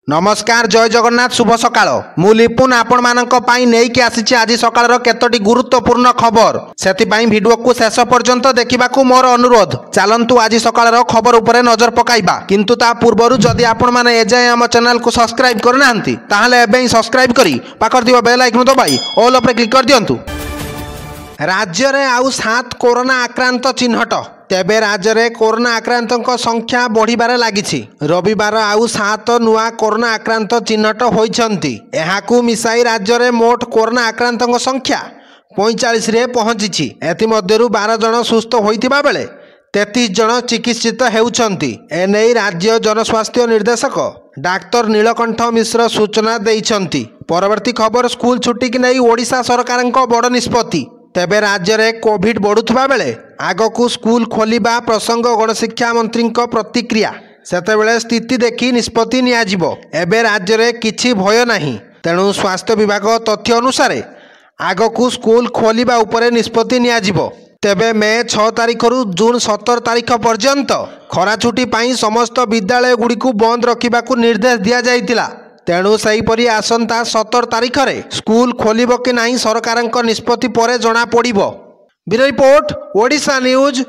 नमस्कार जय जगन्नाथ शुभ सकाळ मु लिपुन आपण मानक पाई नेकी आसीछि आज सकाळर केतोटी गुरुत्वपूर्ण खबर सेतिपाई वीडियो को शेष पर्यंत देखिबाकू मोर अनुरोध चलंतु आज सकाळर खबर उपरे नजर पकाइबा किंतु ता पूर्वरु जदि आपण माने एजाय हम चैनल को सब्सक्राइब करनाहंती ताहाले एबे ही सब्सक्राइब करी पाखर दिबा बेल आइकन दबाई ऑल उपरे क्लिक कर दियंतु। राज्य रे आउ 7 कोरोना आक्रांत चिन्हट तेबे राज्य रे कोरोना आक्रांतों संख्या बढ़िबार लागिछि। रविवार आउ 7 नुआ कोरोना आक्रांत चिन्हट होइछन्ति। एहाकू मिसाई राज्य रे मोट कोरोना आक्रांतों संख्या 45 रे पहुंचिछि। एथि मध्यरु 12 जन सुस्थ होइतिबा बेले 33 जन चिकित्सित हेउछन्ति। एनै राज्य जनस्वास्थ्य निर्देशक डाक्टर नीलकंठ मिश्र सूचना देइछन्ति। परवर्ती खबर स्कूल छुट्टी की नहीं ओडिशा सरकारक बड़ निष्पत्ति। तेबे राज्य रे कोविड बढ़ुवा बेले आगकू स्कूल खोलिबा प्रसंग गणशिक्षा मंत्री प्रतिक्रिया सेतेबेले स्थिति देखि निष्पत्ति नियाजिबो। एबे राज्य रे किछि भय नाही तेणु स्वास्थ्य विभाग तथ्य अनुसार आगकू स्कूल खोलिबा उपरे निष्पत्ति नियाजिबो। तेबे मे 6 तारिख रु जून 17 तारिख पर्यंत खरा छुट्टी पाई समस्त विद्यालय गुडी को बंद रखिबाकू निर्देश दिया जाइतिला। तेणु सेहीपरि आसंता 17 तारिख रे स्कूल खोलिबो कि नाही सरकारक निष्पत्ति परे जणा पड़िबो। Bureau report Odisha news.